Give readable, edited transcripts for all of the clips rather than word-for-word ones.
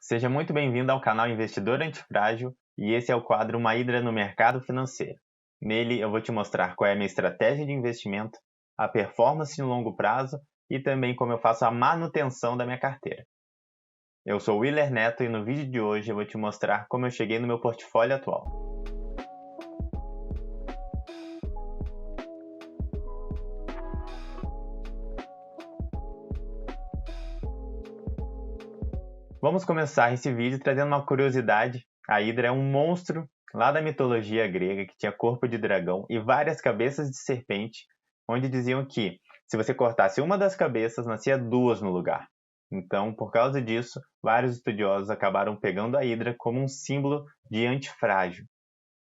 Seja muito bem-vindo ao canal Investidor Antifrágil e esse é o quadro Uma Hidra no Mercado Financeiro. Nele eu vou te mostrar qual é a minha estratégia de investimento, a performance no longo prazo e também como eu faço a manutenção da minha carteira. Eu sou o Willer Neto e no vídeo de hoje eu vou te mostrar como eu cheguei no meu portfólio atual. Vamos começar esse vídeo trazendo uma curiosidade. A Hidra é um monstro lá da mitologia grega que tinha corpo de dragão e várias cabeças de serpente, onde diziam que se você cortasse uma das cabeças, nascia duas no lugar. Então, por causa disso, vários estudiosos acabaram pegando a Hidra como um símbolo de antifrágil.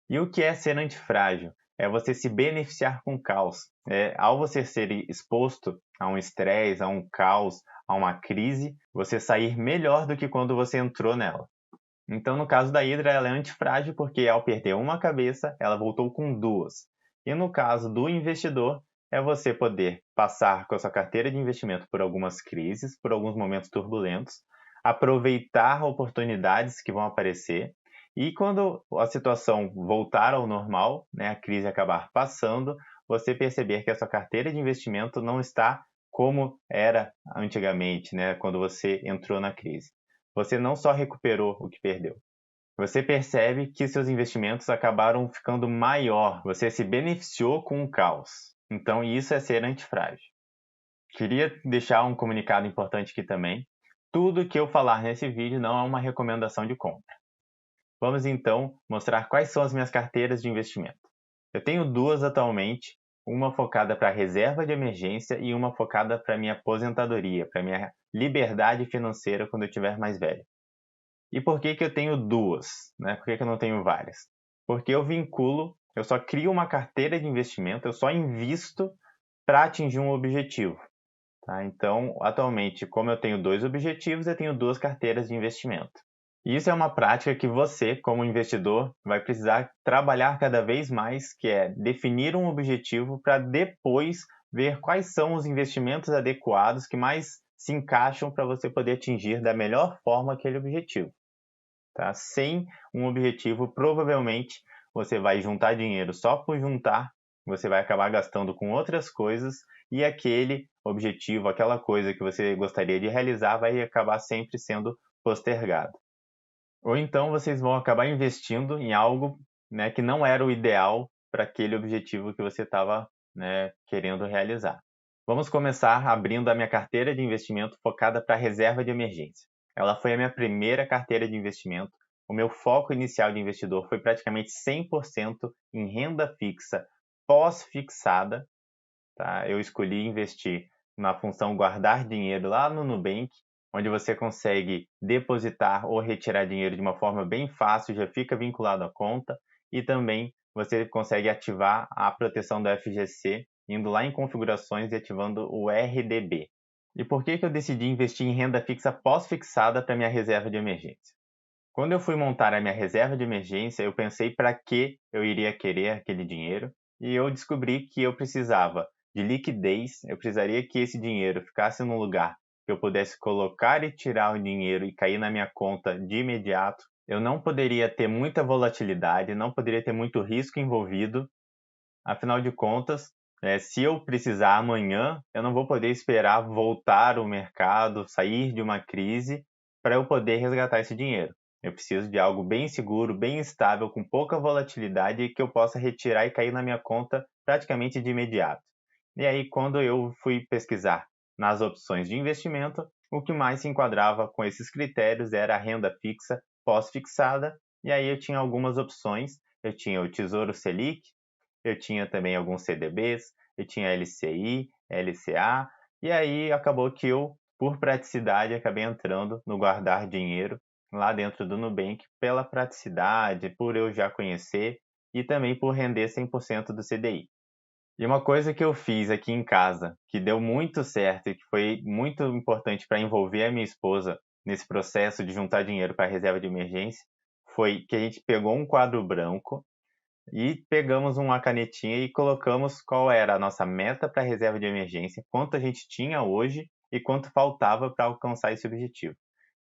E o que é ser antifrágil? É você se beneficiar com o caos. Ao você ser exposto a um estresse, a um caos, a uma crise, você sair melhor do que quando você entrou nela. Então, no caso da Hidra, ela é antifrágil porque ao perder uma cabeça, ela voltou com duas. E no caso do investidor, é você poder passar com a sua carteira de investimento por algumas crises, por alguns momentos turbulentos, aproveitar oportunidades que vão aparecer e quando a situação voltar ao normal, a crise acabar passando, você perceber que a sua carteira de investimento não está como era antigamente, quando você entrou na crise. Você não só recuperou o que perdeu, você percebe que seus investimentos acabaram ficando maior, você se beneficiou com o caos. Então isso é ser antifrágil. Queria deixar um comunicado importante aqui também. Tudo que eu falar nesse vídeo não é uma recomendação de compra. Vamos então mostrar quais são as minhas carteiras de investimento. Eu tenho duas atualmente, uma focada para reserva de emergência e uma focada para minha aposentadoria, para minha liberdade financeira quando eu estiver mais velho. E por que eu tenho duas? Por que eu não tenho várias? Porque eu só crio uma carteira de investimento, eu só invisto para atingir um objetivo. Tá? Então, atualmente, como eu tenho dois objetivos, eu tenho duas carteiras de investimento. Isso é uma prática que você, como investidor, vai precisar trabalhar cada vez mais, que é definir um objetivo para depois ver quais são os investimentos adequados que mais se encaixam para você poder atingir da melhor forma aquele objetivo. Tá? Sem um objetivo, provavelmente você vai juntar dinheiro só por juntar, você vai acabar gastando com outras coisas e aquele objetivo, aquela coisa que você gostaria de realizar vai acabar sempre sendo postergado. Ou então vocês vão acabar investindo em algo que não era o ideal para aquele objetivo que você estava querendo realizar. Vamos começar abrindo a minha carteira de investimento focada para reserva de emergência. Ela foi a minha primeira carteira de investimento. O meu foco inicial de investidor foi praticamente 100% em renda fixa pós-fixada. Tá? Eu escolhi investir na função guardar dinheiro lá no Nubank, onde você consegue depositar ou retirar dinheiro de uma forma bem fácil, já fica vinculado à conta, e também você consegue ativar a proteção do FGC, indo lá em configurações e ativando o RDB. E por que eu decidi investir em renda fixa pós-fixada para minha reserva de emergência? Quando eu fui montar a minha reserva de emergência, eu pensei para que eu iria querer aquele dinheiro, e eu descobri que eu precisava de liquidez, eu precisaria que esse dinheiro ficasse num lugar que eu pudesse colocar e tirar o dinheiro e cair na minha conta de imediato. Eu não poderia ter muita volatilidade, não poderia ter muito risco envolvido. Afinal de contas, se eu precisar amanhã, eu não vou poder esperar voltar o mercado, sair de uma crise para eu poder resgatar esse dinheiro. Eu preciso de algo bem seguro, bem estável, com pouca volatilidade e que eu possa retirar e cair na minha conta praticamente de imediato. E aí, quando eu fui pesquisar nas opções de investimento, o que mais se enquadrava com esses critérios era a renda fixa pós-fixada, e aí eu tinha algumas opções. Eu tinha o Tesouro Selic, eu tinha também alguns CDBs, eu tinha LCI, LCA, e aí acabou que eu, por praticidade, acabei entrando no guardar dinheiro lá dentro do Nubank pela praticidade, por eu já conhecer e também por render 100% do CDI. E uma coisa que eu fiz aqui em casa, que deu muito certo e que foi muito importante para envolver a minha esposa nesse processo de juntar dinheiro para a reserva de emergência, foi que a gente pegou um quadro branco e pegamos uma canetinha e colocamos qual era a nossa meta para a reserva de emergência, quanto a gente tinha hoje e quanto faltava para alcançar esse objetivo.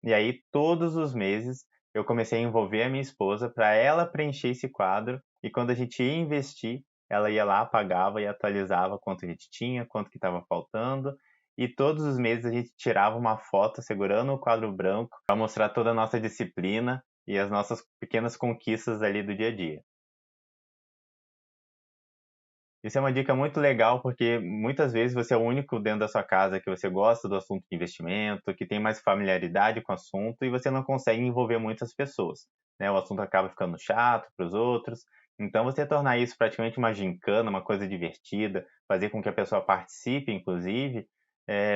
E aí, todos os meses, eu comecei a envolver a minha esposa para ela preencher esse quadro. E quando a gente ia investir, ela ia lá, pagava e atualizava quanto a gente tinha, quanto que estava faltando. E todos os meses a gente tirava uma foto segurando o quadro branco para mostrar toda a nossa disciplina e as nossas pequenas conquistas ali do dia a dia. Isso é uma dica muito legal, porque muitas vezes você é o único dentro da sua casa que você gosta do assunto de investimento, que tem mais familiaridade com o assunto e você não consegue envolver muitas pessoas, né? O assunto acaba ficando chato para os outros. Então, você tornar isso praticamente uma gincana, uma coisa divertida, fazer com que a pessoa participe, inclusive,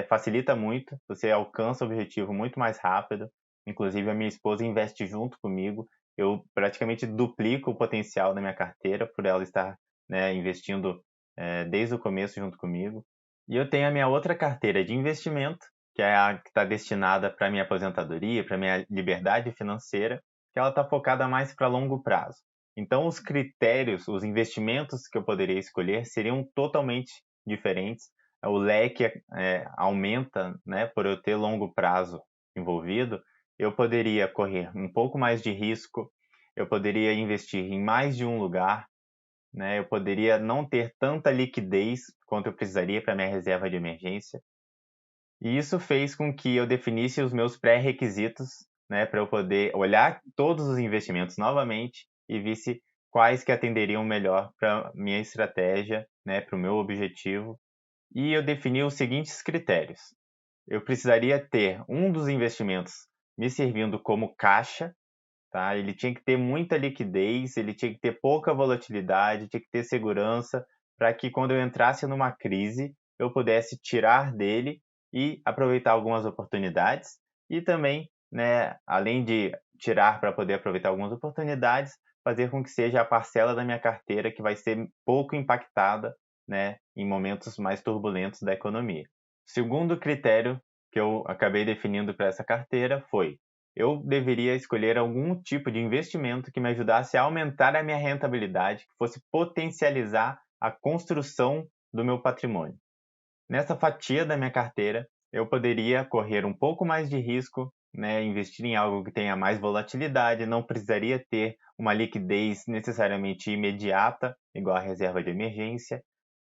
facilita muito. Você alcança o objetivo muito mais rápido. Inclusive, a minha esposa investe junto comigo. Eu praticamente duplico o potencial da minha carteira por ela estar, né, investindo desde o começo junto comigo. E eu tenho a minha outra carteira de investimento, que é a que está destinada para minha aposentadoria, para minha liberdade financeira, que ela está focada mais para longo prazo. Então, os critérios, os investimentos que eu poderia escolher seriam totalmente diferentes. O leque aumenta, né, por eu ter longo prazo envolvido. Eu poderia correr um pouco mais de risco, eu poderia investir em mais de um lugar, né? Eu poderia não ter tanta liquidez quanto eu precisaria para minha reserva de emergência. E isso fez com que eu definisse os meus pré-requisitos, né, para eu poder olhar todos os investimentos novamente e visse quais que atenderiam melhor para minha estratégia, né, para o meu objetivo. E eu defini os seguintes critérios. Eu precisaria ter um dos investimentos me servindo como caixa, tá? Ele tinha que ter muita liquidez, ele tinha que ter pouca volatilidade, tinha que ter segurança, para que quando eu entrasse numa crise, eu pudesse tirar dele e aproveitar algumas oportunidades. E também, né, além de tirar para poder aproveitar algumas oportunidades, fazer com que seja a parcela da minha carteira que vai ser pouco impactada, né, em momentos mais turbulentos da economia. O segundo critério que eu acabei definindo para essa carteira foi: eu deveria escolher algum tipo de investimento que me ajudasse a aumentar a minha rentabilidade, que fosse potencializar a construção do meu patrimônio. Nessa fatia da minha carteira, eu poderia correr um pouco mais de risco, né, investir em algo que tenha mais volatilidade, não precisaria ter uma liquidez necessariamente imediata, igual a reserva de emergência.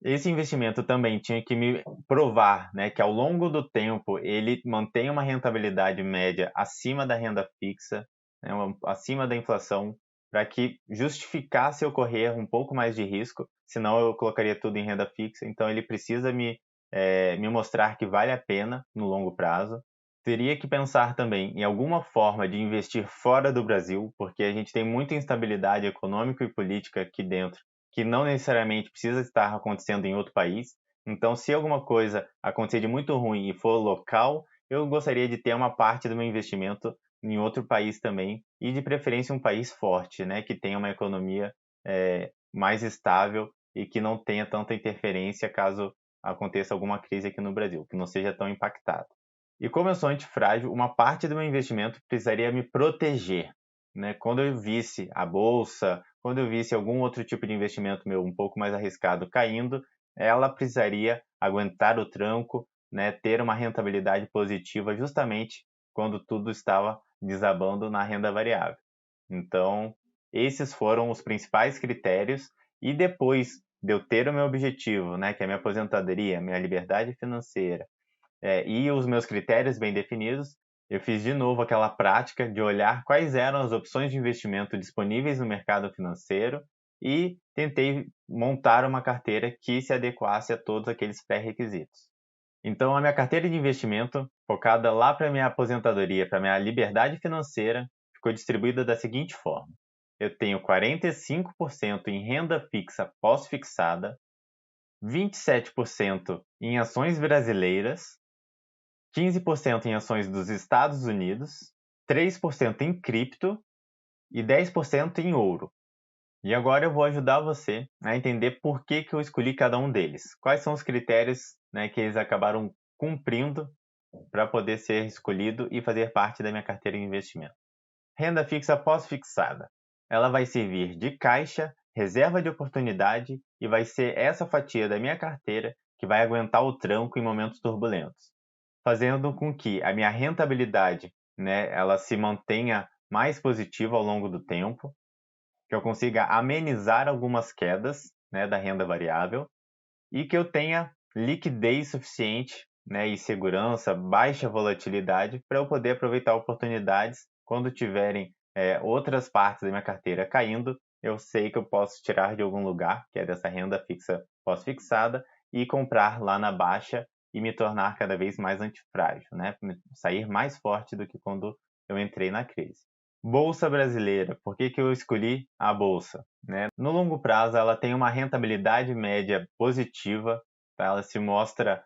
Esse investimento também tinha que me provar, né, que ao longo do tempo ele mantém uma rentabilidade média acima da renda fixa, né, acima da inflação, para que justificasse eu correr um pouco mais de risco, senão eu colocaria tudo em renda fixa. Então ele precisa me mostrar que vale a pena no longo prazo. Teria que pensar também em alguma forma de investir fora do Brasil, porque a gente tem muita instabilidade econômica e política aqui dentro, que não necessariamente precisa estar acontecendo em outro país. Então, se alguma coisa acontecer de muito ruim e for local, eu gostaria de ter uma parte do meu investimento em outro país também, e de preferência um país forte, né, que tenha uma economia mais estável e que não tenha tanta interferência caso aconteça alguma crise aqui no Brasil, que não seja tão impactado. E como eu sou antifrágil, uma parte do meu investimento precisaria me proteger, né? Quando eu visse a bolsa, quando eu visse algum outro tipo de investimento meu um pouco mais arriscado caindo, ela precisaria aguentar o tranco, né? Ter uma rentabilidade positiva justamente quando tudo estava desabando na renda variável. Então, esses foram os principais critérios. E depois de eu ter o meu objetivo, né, que é a minha aposentadoria, minha liberdade financeira, e os meus critérios bem definidos, eu fiz de novo aquela prática de olhar quais eram as opções de investimento disponíveis no mercado financeiro e tentei montar uma carteira que se adequasse a todos aqueles pré-requisitos. Então, a minha carteira de investimento, focada lá para minha aposentadoria, para minha liberdade financeira, ficou distribuída da seguinte forma: eu tenho 45% em renda fixa pós-fixada, 27% em ações brasileiras, 15% em ações dos Estados Unidos, 3% em cripto e 10% em ouro. E agora eu vou ajudar você a entender por que eu escolhi cada um deles. Quais são os critérios, né, que eles acabaram cumprindo para poder ser escolhido e fazer parte da minha carteira de investimento. Renda fixa pós-fixada. Ela vai servir de caixa, reserva de oportunidade e vai ser essa fatia da minha carteira que vai aguentar o tranco em momentos turbulentos, fazendo com que a minha rentabilidade, né, ela se mantenha mais positiva ao longo do tempo, que eu consiga amenizar algumas quedas, né, da renda variável e que eu tenha liquidez suficiente, né, e segurança, baixa volatilidade para eu poder aproveitar oportunidades quando tiverem outras partes da minha carteira caindo. Eu sei que eu posso tirar de algum lugar, que é dessa renda fixa pós-fixada, e comprar lá na baixa e me tornar cada vez mais antifrágil, né? Sair mais forte do que quando eu entrei na crise. Bolsa brasileira, por que eu escolhi a bolsa? Né? No longo prazo, ela tem uma rentabilidade média positiva, tá? Ela se mostra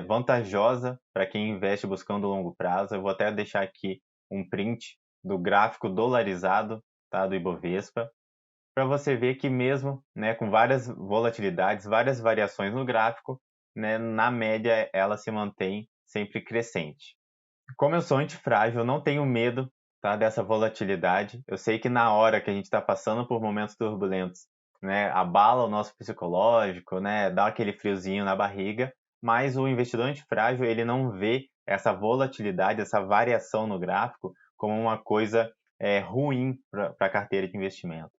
vantajosa para quem investe buscando longo prazo. Eu vou até deixar aqui um print do gráfico dolarizado, tá? Do Ibovespa, para você ver que mesmo, né, com várias volatilidades, várias variações no gráfico, né, na média ela se mantém sempre crescente. Como eu sou antifrágil, eu não tenho medo, tá, dessa volatilidade. Eu sei que na hora que a gente está passando por momentos turbulentos, né, abala o nosso psicológico, né, dá aquele friozinho na barriga, mas o investidor antifrágil, ele não vê essa volatilidade, essa variação no gráfico como uma coisa ruim para a carteira de investimento.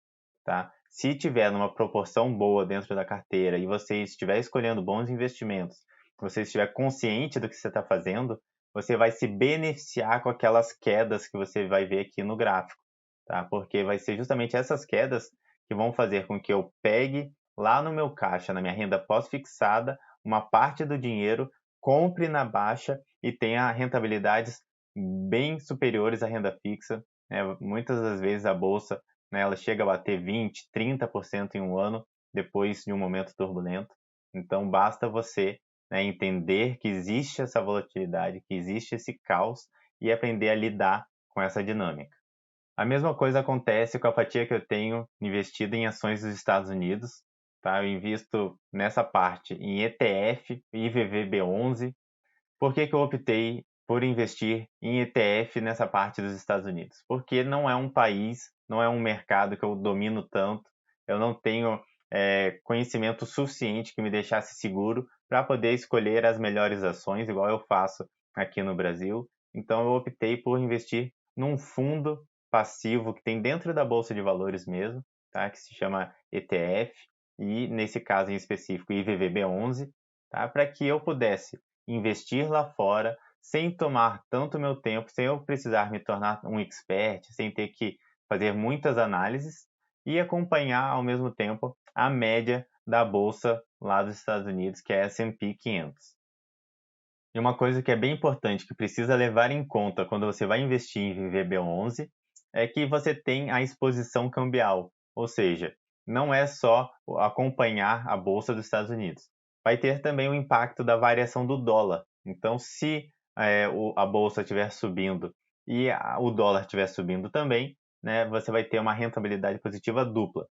Tá? Se tiver numa proporção boa dentro da carteira e você estiver escolhendo bons investimentos, você estiver consciente do que você está fazendo, você vai se beneficiar com aquelas quedas que você vai ver aqui no gráfico, tá? Porque vai ser justamente essas quedas que vão fazer com que eu pegue lá no meu caixa, na minha renda pós-fixada, uma parte do dinheiro, compre na baixa e tenha rentabilidades bem superiores à renda fixa, né? Muitas das vezes a bolsa, né, ela chega a bater 20, 30% em um ano depois de um momento turbulento. Então basta você, né, entender que existe essa volatilidade, que existe esse caos e aprender a lidar com essa dinâmica. A mesma coisa acontece com a fatia que eu tenho investida em ações dos Estados Unidos. Tá? Eu invisto nessa parte em ETF e IVVB11. Por que eu optei por investir em ETF nessa parte dos Estados Unidos? Porque não é um país, não é um mercado que eu domino tanto, eu não tenho conhecimento suficiente que me deixasse seguro para poder escolher as melhores ações, igual eu faço aqui no Brasil. Então eu optei por investir num fundo passivo que tem dentro da Bolsa de Valores mesmo, tá? Que se chama ETF, e nesse caso em específico IVVB11, tá? Para que eu pudesse investir lá fora sem tomar tanto meu tempo, sem eu precisar me tornar um expert, sem ter que fazer muitas análises e acompanhar ao mesmo tempo a média da bolsa lá dos Estados Unidos, que é a S&P 500. E uma coisa que é bem importante, que precisa levar em conta quando você vai investir em VVB11, é que você tem a exposição cambial, ou seja, não é só acompanhar a bolsa dos Estados Unidos. Vai ter também o impacto da variação do dólar. Então, se a bolsa estiver subindo e o dólar estiver subindo também, né, você vai ter uma rentabilidade positiva dupla.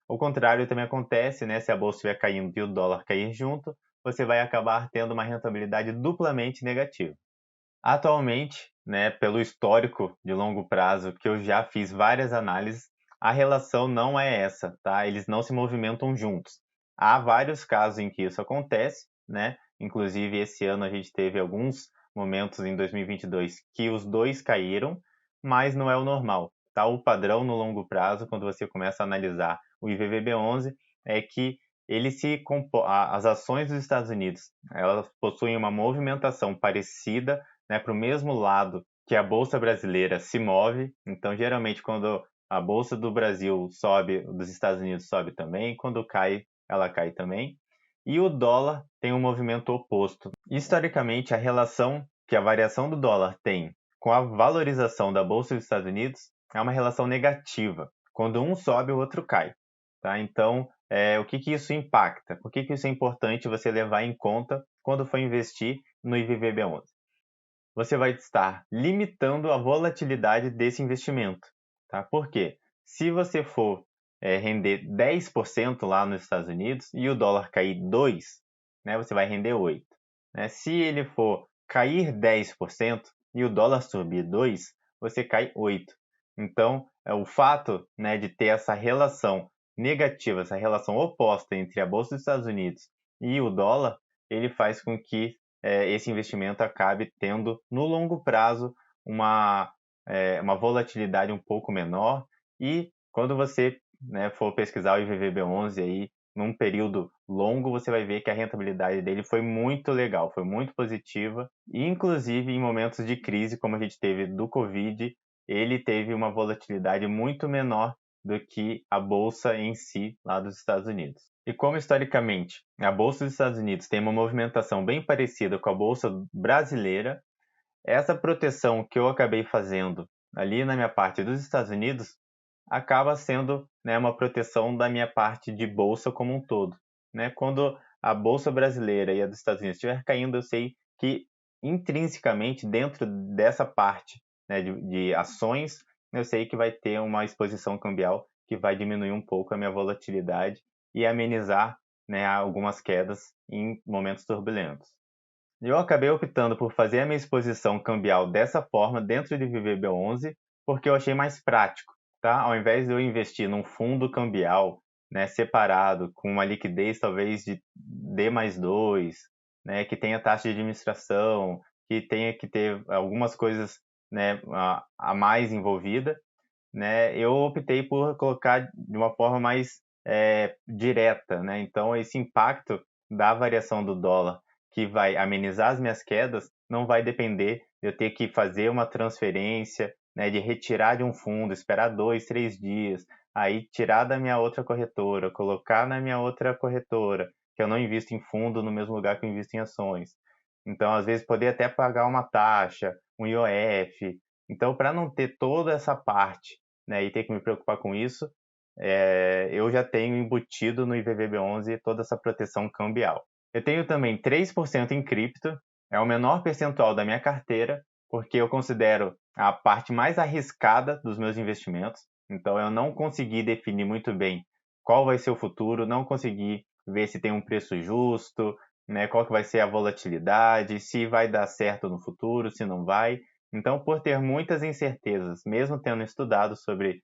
O contrário também acontece, né? Se a bolsa estiver caindo e o dólar cair junto, você vai acabar tendo uma rentabilidade duplamente negativa. Atualmente, né, pelo histórico de longo prazo que eu já fiz várias análises, a relação não é essa, tá? Eles não se movimentam juntos. Há vários casos em que isso acontece, né? Inclusive esse ano a gente teve alguns momentos em 2022 que os dois caíram, mas não é o normal, tá? O padrão no longo prazo, quando você começa a analisar o IVVB11, é que as ações dos Estados Unidos, elas possuem uma movimentação parecida, né, para o mesmo lado que a bolsa brasileira se move. Então, geralmente, quando a bolsa do Brasil sobe, dos Estados Unidos sobe também, quando cai, ela cai também. E o dólar tem um movimento oposto. Historicamente, a relação que a variação do dólar tem com a valorização da bolsa dos Estados Unidos é uma relação negativa. Quando um sobe, o outro cai. Tá? Então, o que isso impacta? Por que isso é importante você levar em conta quando for investir no IVVB11? Você vai estar limitando a volatilidade desse investimento. Tá? Por quê? Se você for render 10% lá nos Estados Unidos e o dólar cair 2%, né, você vai render 8%. Né? Se ele for cair 10% e o dólar subir 2%, você cai 8%. Então, o fato, né, de ter essa relação negativa, essa relação oposta entre a Bolsa dos Estados Unidos e o dólar, ele faz com que esse investimento acabe tendo, no longo prazo, uma volatilidade um pouco menor. E quando você, né, for pesquisar o IVVB11 aí, num período longo, você vai ver que a rentabilidade dele foi muito legal, foi muito positiva. E, inclusive, em momentos de crise, como a gente teve do Covid, ele teve uma volatilidade muito menor do que a bolsa em si lá dos Estados Unidos. E como historicamente a bolsa dos Estados Unidos tem uma movimentação bem parecida com a bolsa brasileira, essa proteção que eu acabei fazendo ali na minha parte dos Estados Unidos acaba sendo, né, uma proteção da minha parte de bolsa como um todo, né? Quando a bolsa brasileira e a dos Estados Unidos estiver caindo, eu sei que intrinsecamente dentro dessa parte, né, de ações, eu sei que vai ter uma exposição cambial que vai diminuir um pouco a minha volatilidade e amenizar, né, algumas quedas em momentos turbulentos. Eu acabei optando por fazer a minha exposição cambial dessa forma dentro de VVB11 porque eu achei mais prático, tá? Ao invés de eu investir num fundo cambial, né, separado, com uma liquidez talvez de D+2, né, que tenha taxa de administração, que tenha que ter algumas coisas, né, a mais envolvida, né, eu optei por colocar de uma forma mais direta, né? Então esse impacto da variação do dólar que vai amenizar as minhas quedas não vai depender de eu ter que fazer uma transferência, né, de retirar de um fundo, esperar 2, 3 dias, aí tirar da minha outra corretora, colocar na minha outra corretora, que eu não invisto em fundo no mesmo lugar que eu invisto em ações. Então, às vezes, poder até pagar uma taxa, um IOF. Então, para não ter toda essa parte, né, e ter que me preocupar com isso, eu já tenho embutido no IVVB11 toda essa proteção cambial. Eu tenho também 3% em cripto, é o menor percentual da minha carteira, porque eu considero a parte mais arriscada dos meus investimentos. Então, eu não consegui definir muito bem qual vai ser o futuro, não consegui ver se tem um preço justo, né, qual que vai ser a volatilidade, se vai dar certo no futuro, se não vai. Então, por ter muitas incertezas, mesmo tendo estudado sobre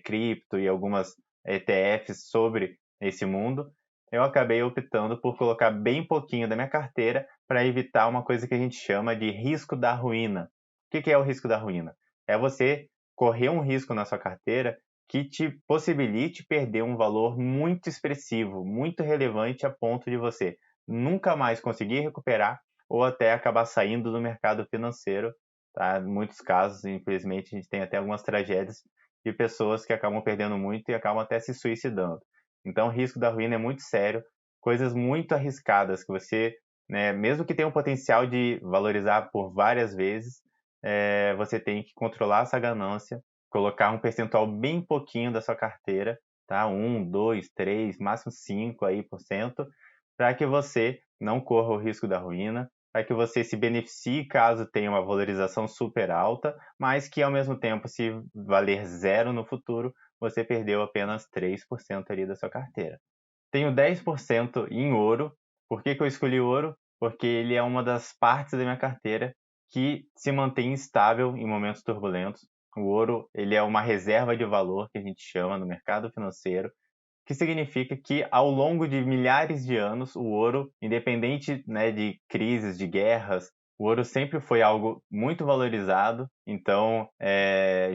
cripto e algumas ETFs sobre esse mundo, eu acabei optando por colocar bem pouquinho da minha carteira para evitar uma coisa que a gente chama de risco da ruína. O que é o risco da ruína? É você correr um risco na sua carteira que te possibilite perder um valor muito expressivo, muito relevante a ponto de você nunca mais conseguir recuperar ou até acabar saindo do mercado financeiro. Tá? Em muitos casos, infelizmente, a gente tem até algumas tragédias de pessoas que acabam perdendo muito e acabam até se suicidando. Então, o risco da ruína é muito sério, coisas muito arriscadas que você, né, mesmo que tenha um potencial de valorizar por várias vezes, você tem que controlar essa ganância, colocar um percentual bem pouquinho da sua carteira, tá? 1, 2, 3, máximo 5 aí por cento, para que você não corra o risco da ruína, para que você se beneficie caso tenha uma valorização super alta, mas que ao mesmo tempo, se valer zero no futuro, você perdeu apenas 3% ali da sua carteira. Tenho 10% em ouro. Por que eu escolhi ouro? Porque ele é uma das partes da minha carteira que se mantém estável em momentos turbulentos. O ouro, ele é uma reserva de valor que a gente chama no mercado financeiro, que significa que ao longo de milhares de anos, o ouro, independente, né, de crises, de guerras, o ouro sempre foi algo muito valorizado. Então,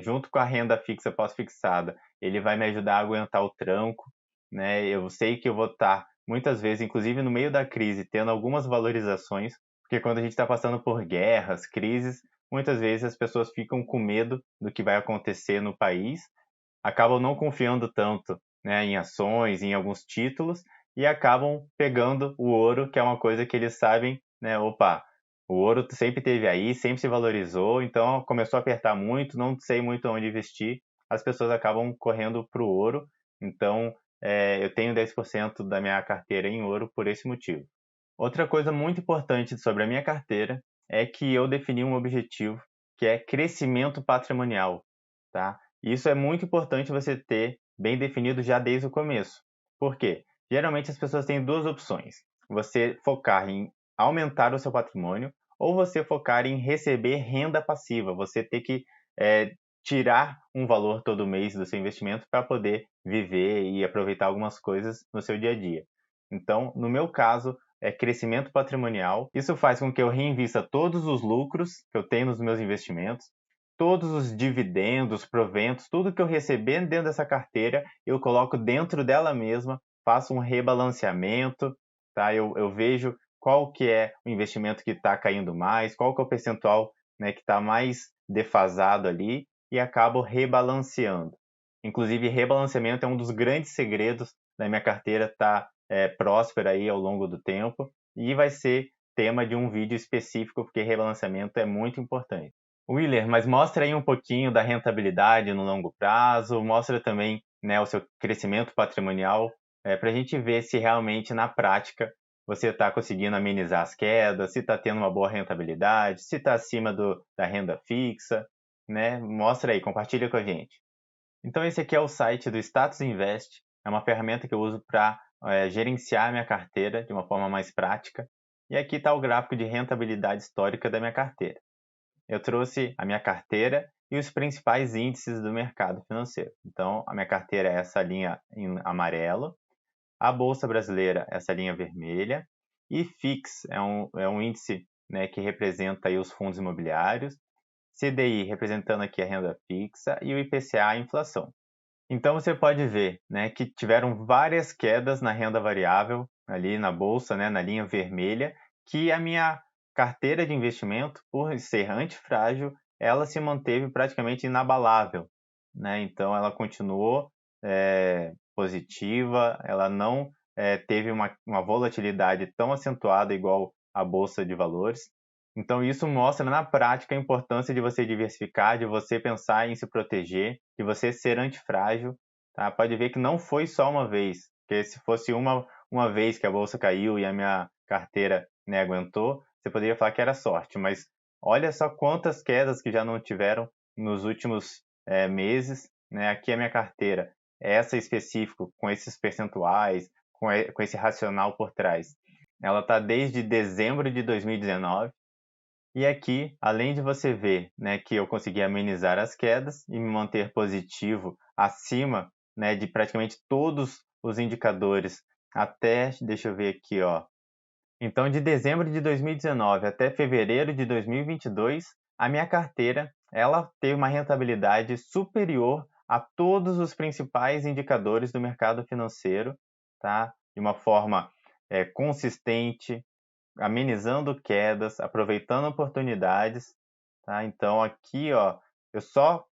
junto com a renda fixa pós-fixada, ele vai me ajudar a aguentar o tranco, né? Eu sei que eu vou estar, muitas vezes, inclusive no meio da crise, tendo algumas valorizações, porque quando a gente está passando por guerras, crises, muitas vezes as pessoas ficam com medo do que vai acontecer no país, acabam não confiando tanto, né, em ações, em alguns títulos, e acabam pegando o ouro, que é uma coisa que eles sabem, né, opa, o ouro sempre teve aí, sempre se valorizou, então começou a apertar muito, não sei muito onde investir, as pessoas acabam correndo para o ouro, então eu tenho 10% da minha carteira em ouro por esse motivo. Outra coisa muito importante sobre a minha carteira é que eu defini um objetivo que é crescimento patrimonial, tá? Isso é muito importante você ter bem definido já desde o começo. Por quê? Geralmente as pessoas têm duas opções: você focar em aumentar o seu patrimônio ou você focar em receber renda passiva, você ter que tirar um valor todo mês do seu investimento para poder viver e aproveitar algumas coisas no seu dia a dia. Então, no meu caso, é crescimento patrimonial. Isso faz com que eu reinvista todos os lucros que eu tenho nos meus investimentos. todos os dividendos, proventos, tudo que eu receber dentro dessa carteira, eu coloco dentro dela mesma, faço um rebalanceamento, tá? Eu vejo qual que é o investimento que está caindo mais, qual que é o percentual, né, que está mais defasado ali e acabo rebalanceando. Inclusive, rebalanceamento é um dos grandes segredos da minha carteira estar próspera aí ao longo do tempo e vai ser tema de um vídeo específico, porque rebalanceamento é muito importante. Willer, mas mostra aí um pouquinho da rentabilidade no longo prazo, mostra também, né, o seu crescimento patrimonial, para a gente ver se realmente na prática você está conseguindo amenizar as quedas, se está tendo uma boa rentabilidade, se está acima da renda fixa, né? Mostra aí, compartilha com a gente. Então esse aqui é o site do Status Invest, é uma ferramenta que eu uso para gerenciar a minha carteira de uma forma mais prática. E aqui está o gráfico de rentabilidade histórica da minha carteira. Eu trouxe a minha carteira e os principais índices do mercado financeiro. Então, a minha carteira é essa linha em amarelo, a Bolsa Brasileira, essa linha vermelha, e FIX é um índice, né, que representa aí os fundos imobiliários, CDI representando aqui a renda fixa e o IPCA a inflação. Então você pode ver, né, que tiveram várias quedas na renda variável ali na bolsa, né, na linha vermelha, que a minha carteira de investimento, por ser antifrágil, ela se manteve praticamente inabalável, né? Então ela continuou positiva, ela não teve uma volatilidade tão acentuada igual a bolsa de valores. Então, isso mostra na prática a importância de você diversificar, de você pensar em se proteger, de você ser antifrágil. Tá? Pode ver que não foi só uma vez, porque se fosse uma vez que a bolsa caiu e a minha carteira, né, aguentou, você poderia falar que era sorte, mas olha só quantas quedas que já não tiveram nos últimos meses. Né? Aqui a minha carteira, essa específico, com esses percentuais, com esse racional por trás. Ela está desde dezembro de 2019. E aqui, além de você ver, né, que eu consegui amenizar as quedas e me manter positivo acima, né, de praticamente todos os indicadores até, deixa eu ver aqui, ó. Então, de dezembro de 2019 até fevereiro de 2022, a minha carteira, ela teve uma rentabilidade superior a todos os principais indicadores do mercado financeiro, tá? De uma forma consistente, amenizando quedas, aproveitando oportunidades, tá? Então aqui, ó, eu só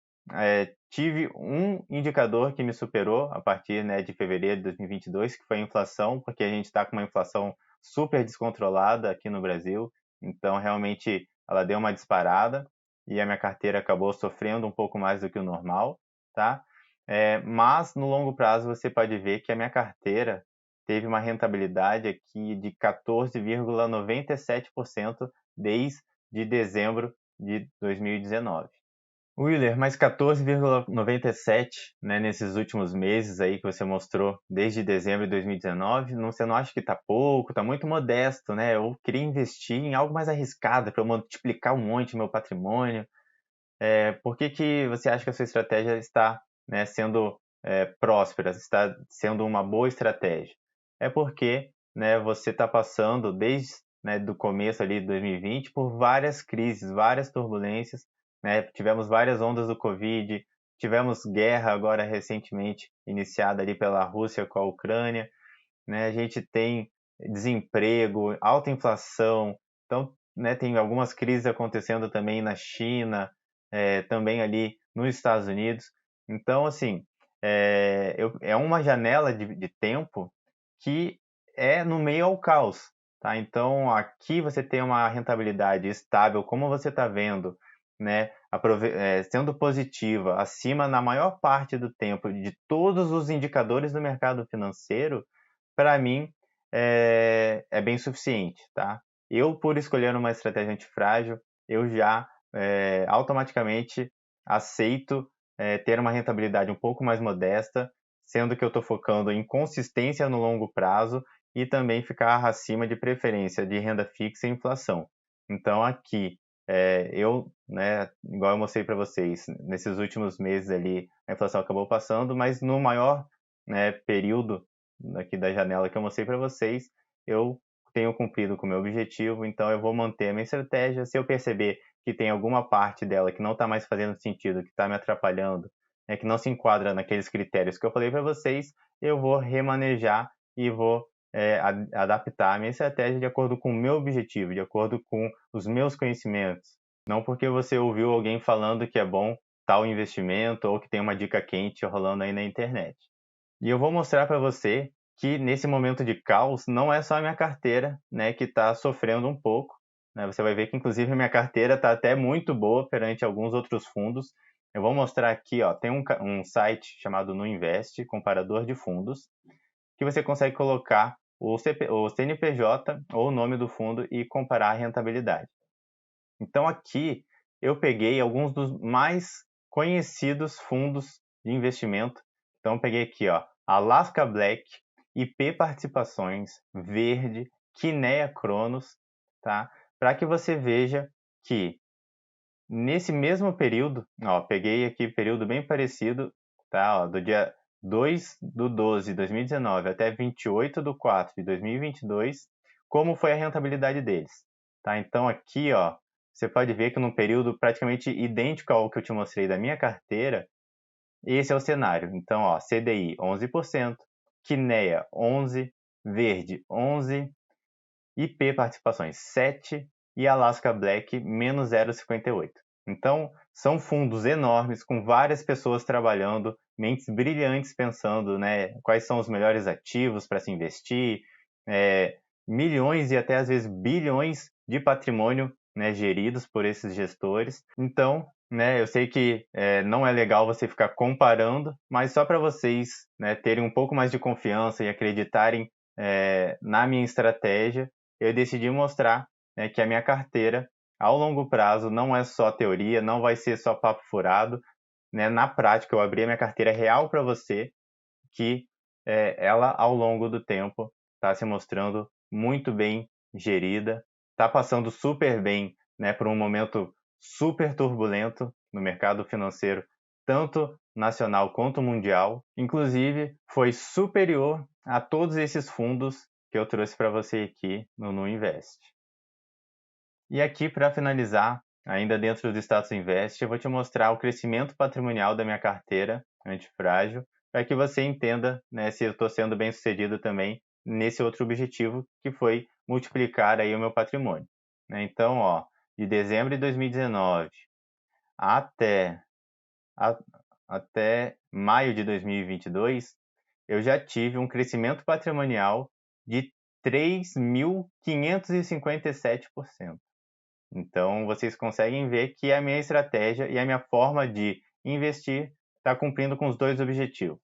tive um indicador que me superou a partir, né, de fevereiro de 2022, que foi a inflação, porque a gente está com uma inflação super descontrolada aqui no Brasil, então realmente ela deu uma disparada e a minha carteira acabou sofrendo um pouco mais do que o normal, tá? Mas no longo prazo você pode ver que a minha carteira teve uma rentabilidade aqui de 14,97% desde dezembro de 2019. Willer, mas 14,97, né, nesses últimos meses aí que você mostrou desde dezembro de 2019, não, você não acha que está pouco, está muito modesto, né? Eu queria investir em algo mais arriscado para eu multiplicar um monte meu patrimônio. Por que que você acha que a sua estratégia está, né, sendo próspera, está sendo uma boa estratégia? É porque, né, você está passando desde, né, do começo ali de 2020 por várias crises, várias turbulências, né? Tivemos várias ondas do Covid, tivemos guerra agora recentemente iniciada ali pela Rússia com a Ucrânia, né? A gente tem desemprego, alta inflação, então, né, tem algumas crises acontecendo também na China, também ali nos Estados Unidos. Então, assim, é uma janela de tempo que é no meio ao caos, tá? Então, aqui você tem uma rentabilidade estável, como você está vendo, né, sendo positiva, acima na maior parte do tempo de todos os indicadores do mercado financeiro, para mim é bem suficiente, tá? Eu, por escolher uma estratégia antifrágil, eu já automaticamente aceito ter uma rentabilidade um pouco mais modesta, sendo que eu estou focando em consistência no longo prazo e também ficar acima de preferência de renda fixa e inflação. Então, aqui, né, igual eu mostrei para vocês, nesses últimos meses ali, a inflação acabou passando, mas no maior, né, período aqui da janela que eu mostrei para vocês, eu tenho cumprido com o meu objetivo, então eu vou manter a minha estratégia. Se eu perceber que tem alguma parte dela que não está mais fazendo sentido, que está me atrapalhando, né, que não se enquadra naqueles critérios que eu falei para vocês, eu vou remanejar e vou adaptar a minha estratégia de acordo com o meu objetivo, de acordo com os meus conhecimentos. Não porque você ouviu alguém falando que é bom tal investimento ou que tem uma dica quente rolando aí na internet. E eu vou mostrar para você que nesse momento de caos não é só a minha carteira, né, que está sofrendo um pouco, né? Você vai ver que inclusive a minha carteira está até muito boa perante alguns outros fundos. Eu vou mostrar aqui, ó, tem um site chamado Nuinvest, comparador de fundos, que você consegue colocar o CNPJ ou o nome do fundo e comparar a rentabilidade. Então aqui eu peguei alguns dos mais conhecidos fundos de investimento. Então eu peguei aqui, ó, Alaska Black, IP Participações, Verde, Kinea Cronos, tá? Para que você veja que nesse mesmo período, ó, peguei aqui período bem parecido, tá? Ó, do dia 2/12 de 2019 até 28/4 de 2022, como foi a rentabilidade deles, tá? Então aqui, ó, você pode ver que num período praticamente idêntico ao que eu te mostrei da minha carteira, esse é o cenário. Então, ó, CDI 11%, Kinea 11%, Verde 11%, IP Participações 7% e Alaska Black menos 0,58%. Então, são fundos enormes, com várias pessoas trabalhando, mentes brilhantes pensando, né, quais são os melhores ativos para se investir, milhões e até às vezes bilhões de patrimônio, né, geridos por esses gestores. Então, né, eu sei que não é legal você ficar comparando, mas só para vocês, né, terem um pouco mais de confiança e acreditarem na minha estratégia, eu decidi mostrar, né, que a minha carteira, ao longo prazo, não é só teoria, não vai ser só papo furado, né? Na prática, eu abri a minha carteira real para você, que ela, ao longo do tempo, está se mostrando muito bem gerida, está passando super bem, né, por um momento super turbulento no mercado financeiro, tanto nacional quanto mundial. Inclusive, foi superior a todos esses fundos que eu trouxe para você aqui no Nuinvest. E aqui, para finalizar, ainda dentro do Status Invest, eu vou te mostrar o crescimento patrimonial da minha carteira antifrágil, para que você entenda, né, se eu estou sendo bem sucedido também nesse outro objetivo, que foi multiplicar aí o meu patrimônio, né? Então, ó, de dezembro de 2019 até, a, até maio de 2022, eu já tive um crescimento patrimonial de 3.557%. Então, vocês conseguem ver que a minha estratégia e a minha forma de investir está cumprindo com os dois objetivos.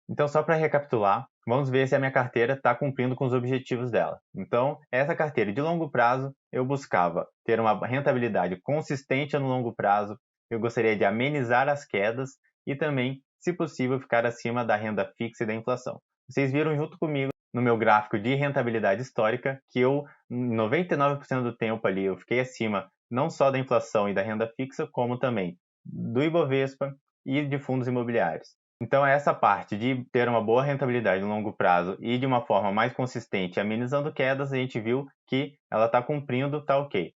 Então, só para recapitular, vamos ver se a minha carteira está cumprindo com os objetivos dela. Então, essa carteira de longo prazo, eu buscava ter uma rentabilidade consistente no longo prazo, eu gostaria de amenizar as quedas e também, se possível, ficar acima da renda fixa e da inflação. Vocês viram junto comigo no meu gráfico de rentabilidade histórica que eu, 99% do tempo ali, eu fiquei acima não só da inflação e da renda fixa, como também do Ibovespa e de fundos imobiliários. Então, essa parte de ter uma boa rentabilidade no longo prazo e de uma forma mais consistente, amenizando quedas, a gente viu que ela está cumprindo, está ok.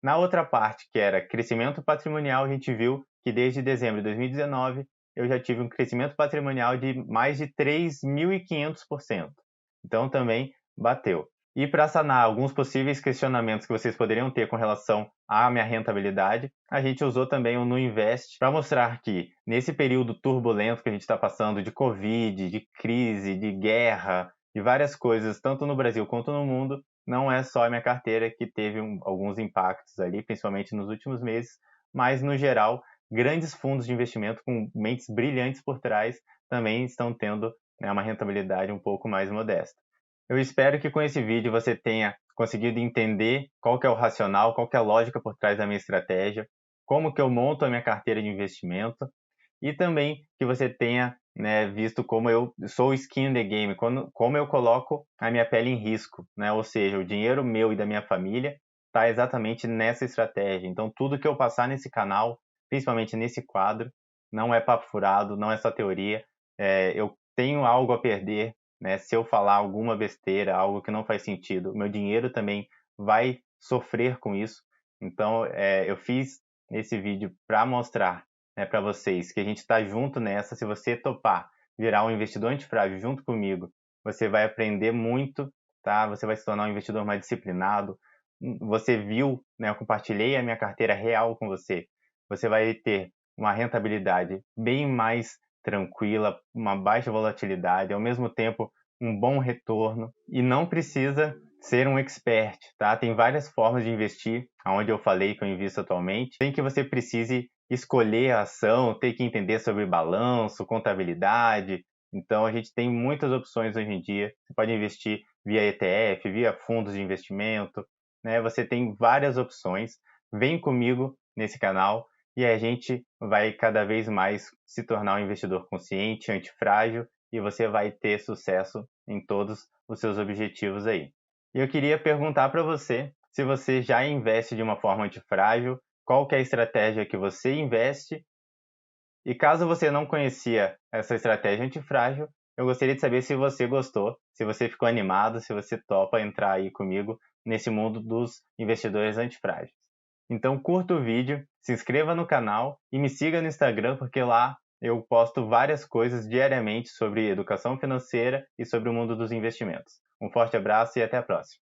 Na outra parte, que era crescimento patrimonial, a gente viu que desde dezembro de 2019 eu já tive um crescimento patrimonial de mais de 3.500%. Então, também bateu. E para sanar alguns possíveis questionamentos que vocês poderiam ter com relação à minha rentabilidade, a gente usou também o Nuinvest para mostrar que nesse período turbulento que a gente está passando de Covid, de crise, de guerra, de várias coisas, tanto no Brasil quanto no mundo, não é só a minha carteira que teve alguns impactos ali, principalmente nos últimos meses, mas no geral, grandes fundos de investimento com mentes brilhantes por trás também estão tendo, né, uma rentabilidade um pouco mais modesta. Eu espero que com esse vídeo você tenha conseguido entender qual que é o racional, qual que é a lógica por trás da minha estratégia, como que eu monto a minha carteira de investimento e também que você tenha, né, visto como eu sou skin in the game, como eu coloco a minha pele em risco, né? Ou seja, o dinheiro meu e da minha família está exatamente nessa estratégia. Então, tudo que eu passar nesse canal, principalmente nesse quadro, não é papo furado, não é só teoria. Eu tenho algo a perder, né? Se eu falar alguma besteira, algo que não faz sentido, meu dinheiro também vai sofrer com isso. Então, eu fiz esse vídeo para mostrar, né, para vocês que a gente está junto nessa. Se você topar virar um investidor antifrágil junto comigo, você vai aprender muito, tá? Você vai se tornar um investidor mais disciplinado. Você viu, né, eu compartilhei a minha carteira real com você. Você vai ter uma rentabilidade bem mais tranquila, uma baixa volatilidade, ao mesmo tempo um bom retorno, e não precisa ser um expert, tá? Tem várias formas de investir, aonde eu falei que eu invisto atualmente, sem que você precise escolher a ação, ter que entender sobre balanço, contabilidade. Então a gente tem muitas opções hoje em dia. Você pode investir via ETF, via fundos de investimento, né? Você tem várias opções. Vem comigo nesse canal e a gente vai cada vez mais se tornar um investidor consciente, antifrágil, e você vai ter sucesso em todos os seus objetivos aí. E eu queria perguntar para você se você já investe de uma forma antifrágil, qual que é a estratégia que você investe, e caso você não conhecia essa estratégia antifrágil, eu gostaria de saber se você gostou, se você ficou animado, se você topa entrar aí comigo nesse mundo dos investidores antifrágeis. Então curta o vídeo, se inscreva no canal e me siga no Instagram, porque lá eu posto várias coisas diariamente sobre educação financeira e sobre o mundo dos investimentos. Um forte abraço e até a próxima.